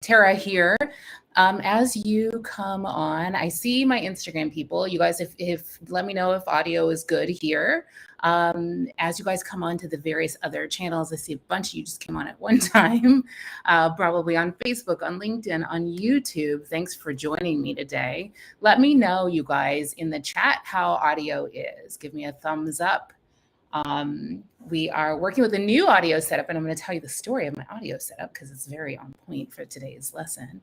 Tara here. As you come on, I see my Instagram people. You guys, if let me know if audio is good here. As you guys come on to the various other channels, I see a bunch of you just came on at one time, probably on Facebook, on LinkedIn, on YouTube. Thanks for joining me today. Let me know, you guys, in the chat how audio is. Give me a thumbs up. We are working with a new audio setup, and I'm going to tell you the story of my audio setup because it's very on point for today's lesson.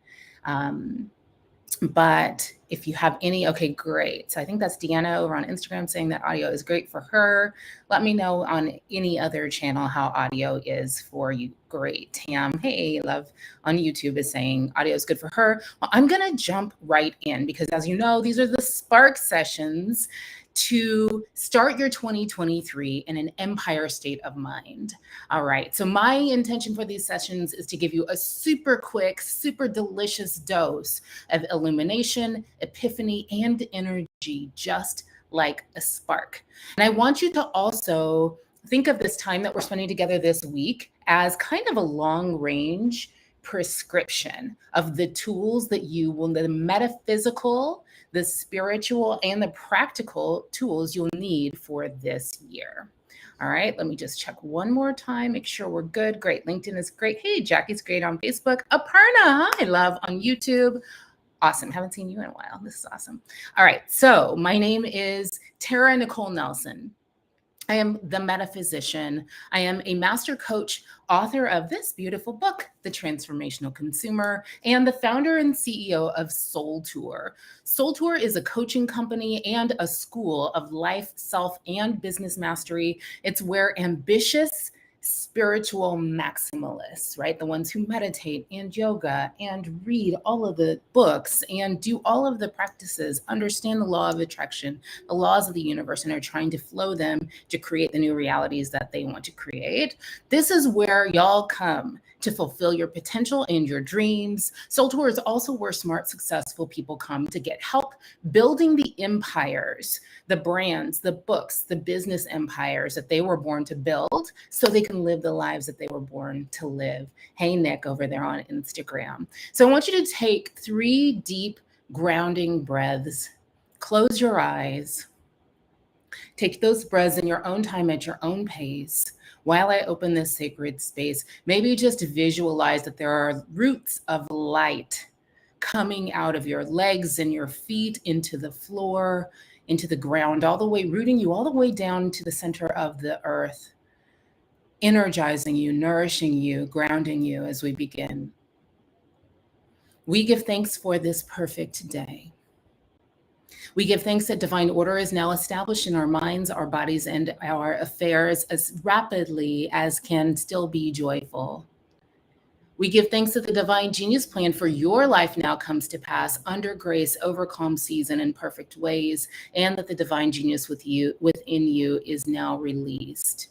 But if you have any, okay, great. So I think that's Deanna over on Instagram saying that audio is great for her. Let me know on any other channel how audio is for you. Great. Tam, hey, love on YouTube is saying audio is good for her. Well, I'm going to jump right in because as you know, these are the Spark sessions to start your 2023 in an empire state of mind. All right, so my intention for these sessions is to give you a super quick, super delicious dose of illumination, epiphany, and energy, just like a spark. And I want you to also think of this time that we're spending together this week as kind of a long range prescription of the tools that you will, the metaphysical, the spiritual, and the practical tools you'll need for this year. All right, let me just check one more time, make sure we're good. Great, LinkedIn is great. Hey, Jackie's great on Facebook. Aparna, hi, love on YouTube. Awesome, haven't seen you in a while. This is awesome. All right, so my name is Tara-Nicholle Nelson. I am the metaphysician. I am a master coach, author of this beautiful book, The Transformational Consumer, and the founder and CEO of Soul Tour. Soul Tour is a coaching company and a school of life, self, and business mastery. It's where ambitious, spiritual maximalists, right? The ones who meditate and yoga and read all of the books and do all of the practices, understand the law of attraction, the laws of the universe, and are trying to flow them to create the new realities that they want to create. This is where y'all come to fulfill your potential and your dreams. Soul Tour is also where smart, successful people come to get help building the empires, the brands, the books, the business empires that they were born to build so they can live the lives that they were born to live. Hey, Nick over there on Instagram. So I want you to take 3 deep grounding breaths. Close your eyes. Take those breaths in your own time at your own pace. While I open this sacred space, maybe just visualize that there are roots of light coming out of your legs and your feet into the floor, into the ground, all the way, rooting you all the way down to the center of the earth, energizing you, nourishing you, grounding you as we begin. We give thanks for this perfect day. We give thanks that divine order is now established in our minds, our bodies, and our affairs as rapidly as can still be joyful. We give thanks that the divine genius plan for your life now comes to pass under grace, over calm seas, and in perfect ways, and that the divine genius within you is now released.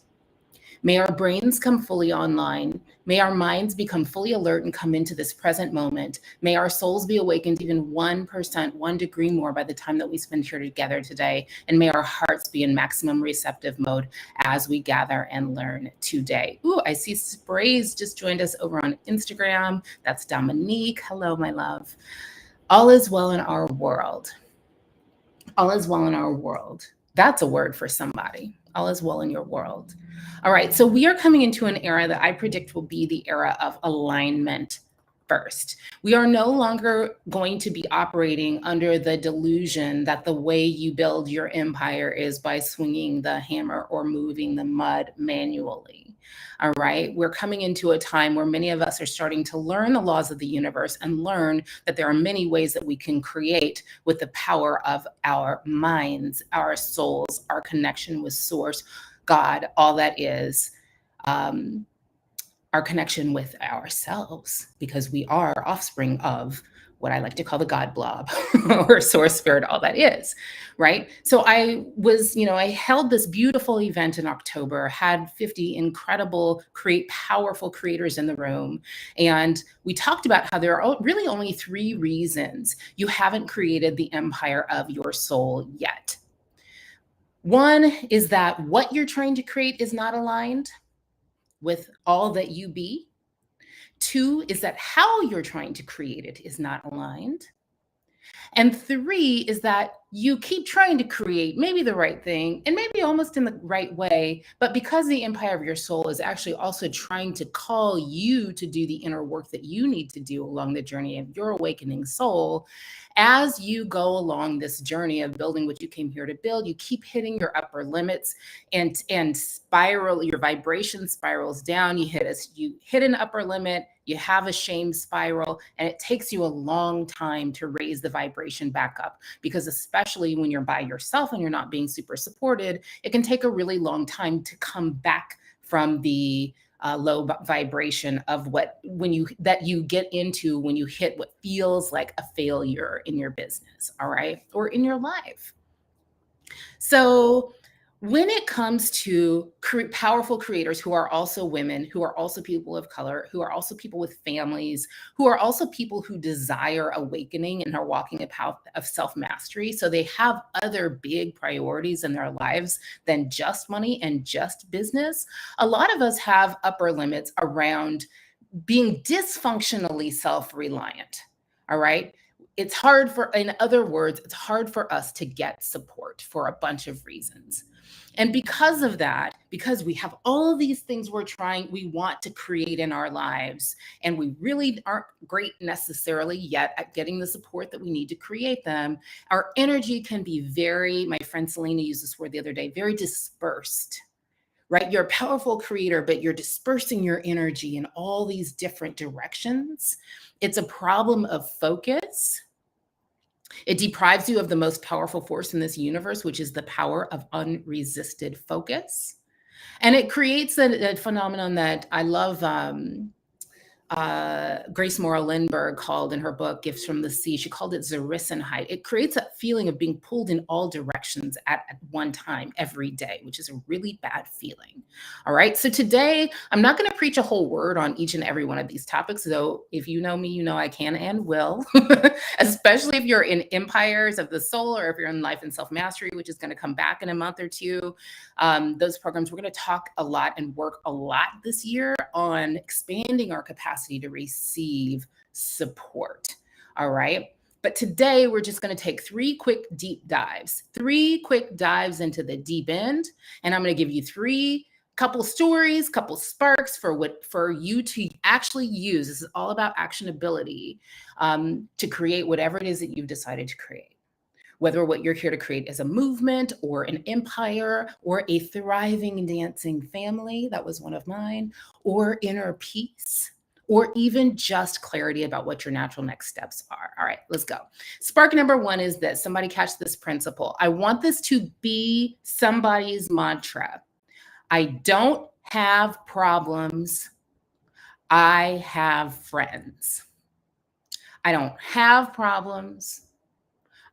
May our brains come fully online. May our minds become fully alert and come into this present moment. May our souls be awakened even 1%, 1 degree more by the time that we spend here together today. And may our hearts be in maximum receptive mode as we gather and learn today. Ooh, I see Sprays just joined us over on Instagram. That's Dominique. Hello, my love. All is well in our world. All is well in our world. That's a word for somebody. All is well in your world. All right, so we are coming into an era that I predict will be the era of alignment first. We are no longer going to be operating under the delusion that the way you build your empire is by swinging the hammer or moving the mud manually. All right, we're coming into a time where many of us are starting to learn the laws of the universe and learn that there are many ways that we can create with the power of our minds, our souls, our connection with Source, God, all that is, our connection with ourselves, because we are offspring of what I like to call the God blob or source spirit, all that is, right? So I was, I held this beautiful event in October, had 50 incredible, powerful creators in the room. And we talked about how there are really only 3 reasons you haven't created the empire of your soul yet. One is that what you're trying to create is not aligned with all that you be. 2 is that how you're trying to create it is not aligned. And 3 is that you keep trying to create maybe the right thing and maybe almost in the right way, but because the empire of your soul is actually also trying to call you to do the inner work that you need to do along the journey of your awakening soul, as you go along this journey of building what you came here to build, you keep hitting your upper limits and spiral, your vibration spirals down. You hit an upper limit, you have a shame spiral, and it takes you a long time to raise the vibration back up, because especially when you're by yourself and you're not being super supported, it can take a really long time to come back from the low vibration of that you get into when you hit what feels like a failure in your business, all right, or in your life. So when it comes to powerful creators who are also women, who are also people of color, who are also people with families, who are also people who desire awakening and are walking a path of self-mastery, so they have other big priorities in their lives than just money and just business, a lot of us have upper limits around being dysfunctionally self-reliant, all right? In other words, it's hard for us to get support for a bunch of reasons. And because of that, because we have all these things we want to create in our lives, and we really aren't great necessarily yet at getting the support that we need to create them, our energy can be my friend Selena used this word the other day, very dispersed, right? You're a powerful creator, but you're dispersing your energy in all these different directions. It's a problem of focus. It deprives you of the most powerful force in this universe, which is the power of unresisted focus. And it creates a phenomenon that I love. Grace Morrow Lindbergh called in her book Gifts from the Sea, she called it Zerissenheit. It creates that feeling of being pulled in all directions at one time every day, which is a really bad feeling. All right, so today I'm not going to preach a whole word on each and every one of these topics, though if you know me, you know I can and will, especially if you're in Empires of the Soul, or if you're in Life and Self-Mastery, which is going to come back in a month or two. Those programs, we're going to talk a lot and work a lot this year on expanding our capacity to receive support. All right. But today we're just going to take 3 quick deep dives into the deep end. And I'm going to give you couple stories, couple sparks for you to actually use. This is all about actionability, to create whatever it is that you've decided to create. Whether what you're here to create is a movement or an empire or a thriving dancing family, that was one of mine, or inner peace, or even just clarity about what your natural next steps are. All right, let's go. Spark number 1 is this. Somebody catch this principle. I want this to be somebody's mantra. I don't have problems. I have friends. I don't have problems.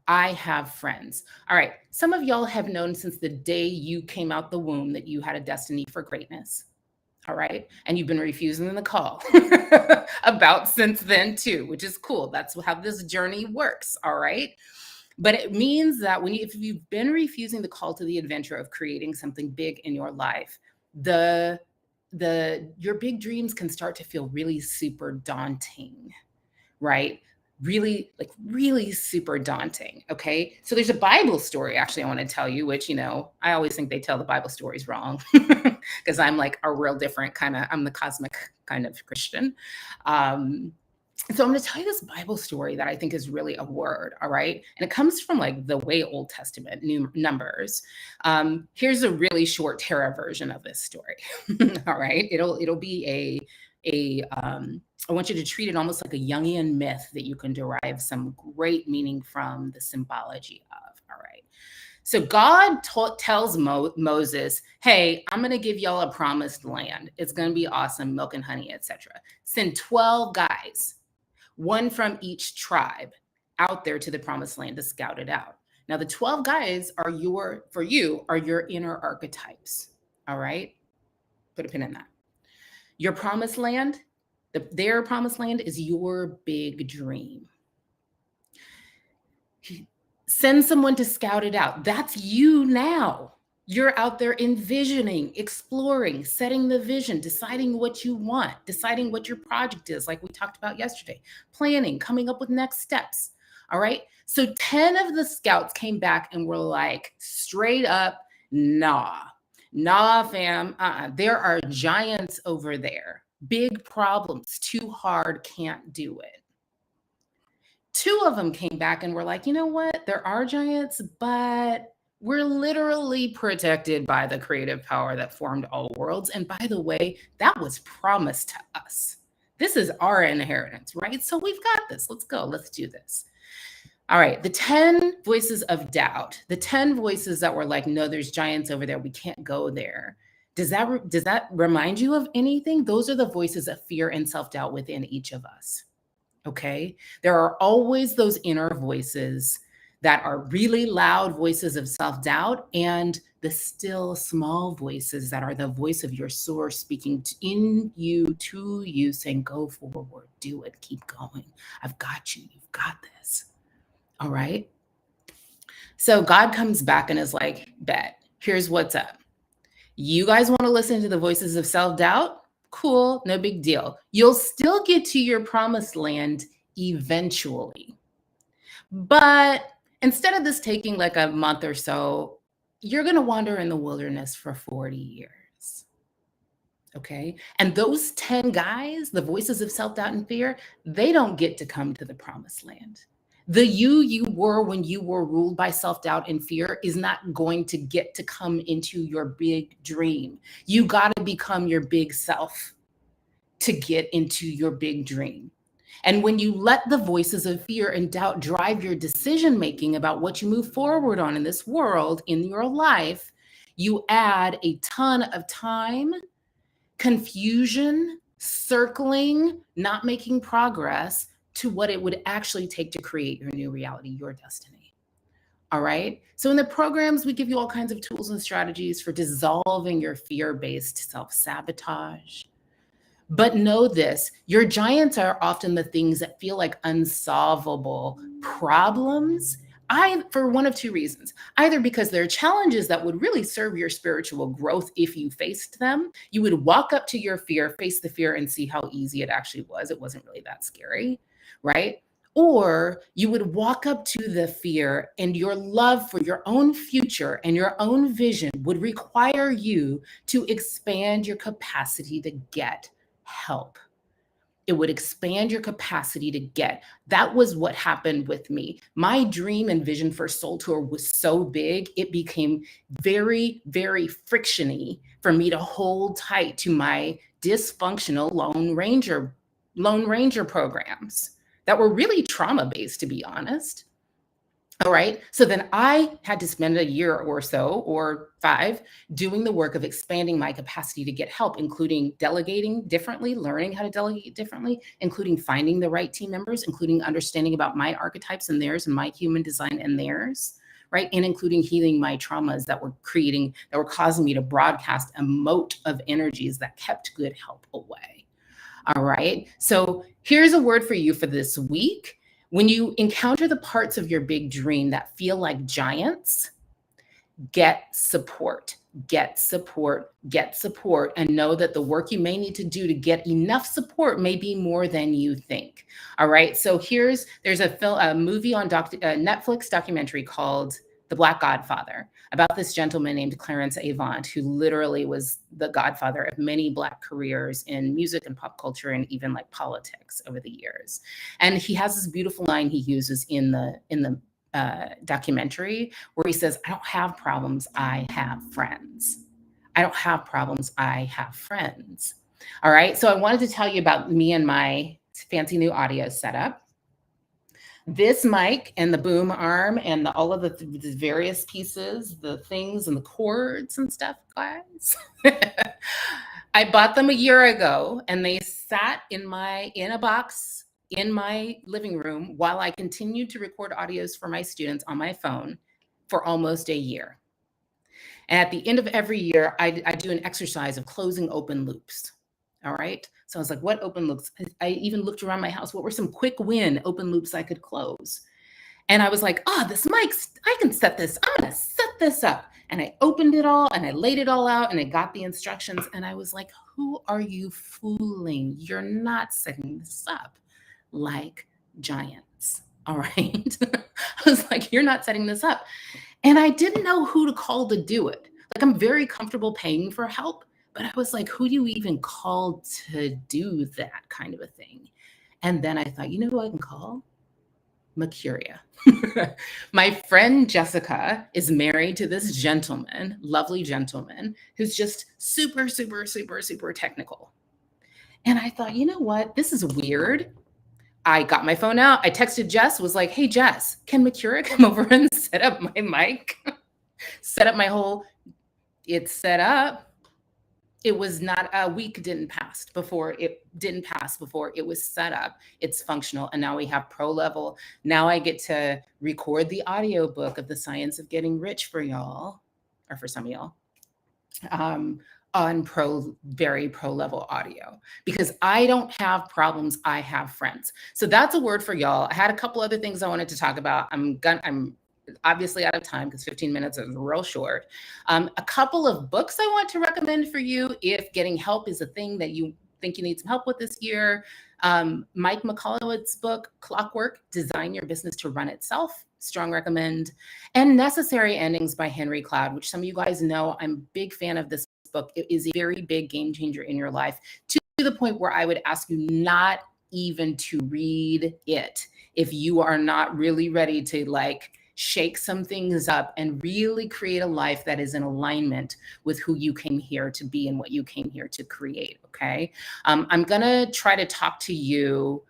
I have friends. All right. Some of y'all have known since the day you came out the womb that you had a destiny for greatness. All right. And you've been refusing the call about since then too, which is cool. That's how this journey works. All right. But it means that if you've been refusing the call to the adventure of creating something big in your life, your big dreams can start to feel really super daunting, right? Really super daunting. Okay. So there's a Bible story actually I want to tell you, which, I always think they tell the Bible stories wrong because I'm like a real different I'm the cosmic kind of Christian. So I'm going to tell you this Bible story that I think is really a word. All right. And it comes from like the way Old Testament, Numbers. Here's a really short Tara version of this story. All right. It'll be I want you to treat it almost like a Jungian myth that you can derive some great meaning from the symbology of. All right. So God tells Moses, hey, I'm going to give y'all a promised land. It's going to be awesome, milk and honey, etc. Send 12 guys, one from each tribe, out there to the promised land to scout it out. Now, the 12 guys are your inner archetypes. All right. Put a pin in that. Your promised land, their promised land is your big dream. Send someone to scout it out. That's you now. You're out there envisioning, exploring, setting the vision, deciding what you want, deciding what your project is, like we talked about yesterday, planning, coming up with next steps. All right. So 10 of the scouts came back and were like, straight up, nah, nah, fam. There are giants over there, big problems, too hard, can't do it. 2 of them came back and were like, you know what? There are giants, but we're literally protected by the creative power that formed all worlds. And by the way, that was promised to us. This is our inheritance, right? So we've got this. Let's go. Let's do this. All right. The 10 voices of doubt, the 10 voices that were like, no, there's giants over there. We can't go there. Does that remind you of anything? Those are the voices of fear and self-doubt within each of us. Okay. There are always those inner voices that are really loud voices of self doubt, and the still small voices that are the voice of your source speaking in you, to you, saying, go forward, do it, keep going. I've got you. You've got this. All right. So God comes back and is like, bet, here's what's up. You guys want to listen to the voices of self doubt? Cool, no big deal. You'll still get to your promised land eventually. But instead of this taking like a month or so, you're going to wander in the wilderness for 40 years. Okay. And those 10 guys, the voices of self doubt and fear, they don't get to come to the promised land. The you were when you were ruled by self-doubt and fear is not going to get to come into your big dream. You got to become your big self to get into your big dream. And when you let the voices of fear and doubt drive your decision making about what you move forward on in this world, in your life, you add a ton of time, confusion, circling, not making progress to what it would actually take to create your new reality, your destiny. All right. So in the programs, we give you all kinds of tools and strategies for dissolving your fear-based self-sabotage. But know this, your giants are often the things that feel like unsolvable problems, for one of two reasons. Either because they're challenges that would really serve your spiritual growth if you faced them. You would walk up to your fear, face the fear, and see how easy it actually was. It wasn't really that scary, right? Or you would walk up to the fear, and your love for your own future and your own vision would require you to expand your capacity to get help. It would expand your capacity to get. That was what happened with me. My dream and vision for Soul Tour was so big, it became very, very frictiony for me to hold tight to my dysfunctional Lone Ranger programs that were really trauma-based, to be honest. All right. So then I had to spend a year or so, or 5, doing the work of expanding my capacity to get help, including delegating differently, learning how to delegate differently, including finding the right team members, including understanding about my archetypes and theirs, and my human design and theirs, right? And including healing my traumas that were causing me to broadcast a moat of energies that kept good help away. All right. So here's a word for you for this week. When you encounter the parts of your big dream that feel like giants, get support, get support, get support, and know that the work you may need to do to get enough support may be more than you think. All right. So there's a movie on Netflix documentary called The Black Godfather, about this gentleman named Clarence Avant, who literally was the godfather of many Black careers in music and pop culture, and even like politics over the years. And he has this beautiful line he uses in the documentary where he says, I don't have problems, I have friends. I don't have problems, I have friends. All right. So I wanted to tell you about me and my fancy new audio setup. This mic and the boom arm and all of the various pieces, the things and the cords and stuff, guys. I bought them a year ago, and they sat in a box in my living room while I continued to record audios for my students on my phone for almost a year. And at the end of every year, I do an exercise of closing open loops. All right. So I was like, what open loops? I even looked around my house. What were some quick win open loops I could close? And I was like, this mic, I can set this. I'm going to set this up. And I opened it all and I laid it all out and I got the instructions. And I was like, who are you fooling? You're not setting this up like giants. All right. I was like, you're not setting this up. And I didn't know who to call to do it. Like, I'm very comfortable paying for help, but I was like, who do you even call to do that kind of a thing? And then I thought, you know who I can call? Mercuria. My friend Jessica is married to this gentleman, lovely gentleman, who's just super, super, super, super technical. And I thought, you know what? This is weird. I got my phone out. I texted Jess, was like, hey, Jess, can Mercuria come over and set up my mic? Set up my whole, it's set up. It was not, a week didn't pass before it was set up. It's functional. And now we have pro level. Now I get to record the audiobook of The Science of Getting Rich for y'all, or for some of y'all, on very pro level audio, because I don't have problems. I have friends. So that's a word for y'all. I had a couple other things I wanted to talk about. I'm obviously out of time because 15 minutes is real short. A couple of books I want to recommend for you if getting help is a thing that you think you need some help with this year. Mike McCulloch's book, Clockwork, Design Your Business to Run Itself. Strong recommend. And Necessary Endings by Henry Cloud, which some of you guys know. I'm a big fan of this book. It is a very big game changer in your life, to the point where I would ask you not even to read it if you are not really ready to shake some things up and really create a life that is in alignment with who you came here to be and what you came here to create. Okay. I'm going to try to talk to you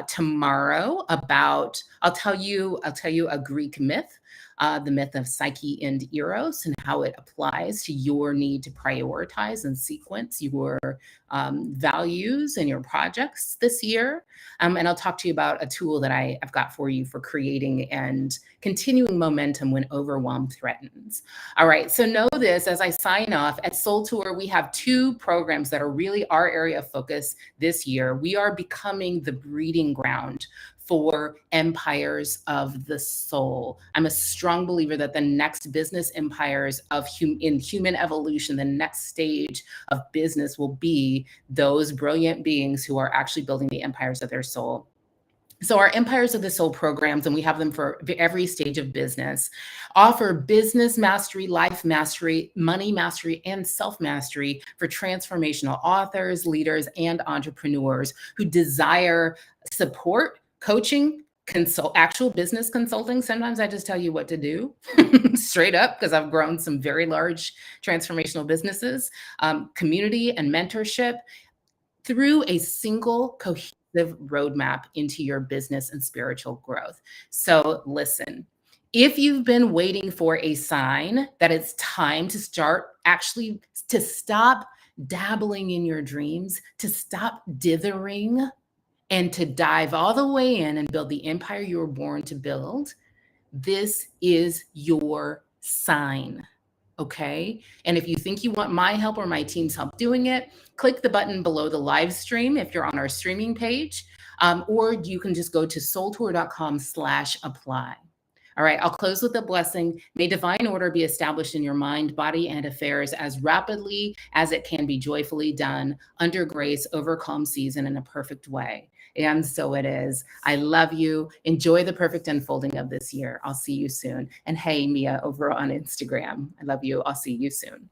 tomorrow about, I'll tell you a Greek myth, the myth of Psyche and Eros, and how it applies to your need to prioritize and sequence your values and your projects this year. And I'll talk to you about a tool that I've got for you for creating and continuing momentum when overwhelm threatens. All right, so know this as I sign off. At Soul Tour, we have 2 programs that are really our area of focus this year. We are becoming the breeding ground for empires of the soul. I'm a strong believer that the next business empires in human evolution, the next stage of business will be those brilliant beings who are actually building the empires of their soul. So our Empires of the Soul programs, and we have them for every stage of business, offer business mastery, life mastery, money mastery, and self-mastery for transformational authors, leaders, and entrepreneurs who desire support, coaching, actual business consulting. Sometimes I just tell you what to do straight up, because I've grown some very large transformational businesses, community and mentorship through a single cohesive roadmap into your business and spiritual growth. So listen, if you've been waiting for a sign that it's time to stop dabbling in your dreams, to stop dithering, and to dive all the way in and build the empire you were born to build, this is your sign. Okay. And if you think you want my help or my team's help doing it, click the button below the live stream if you're on our streaming page, or you can just go to soultour.com/apply. All right, I'll close with a blessing. May divine order be established in your mind, body, and affairs as rapidly as it can be joyfully done, under grace, over calm seas, and in a perfect way. And so it is. I love you. Enjoy the perfect unfolding of this year. I'll see you soon. And hey, Mia over on Instagram. I love you. I'll see you soon.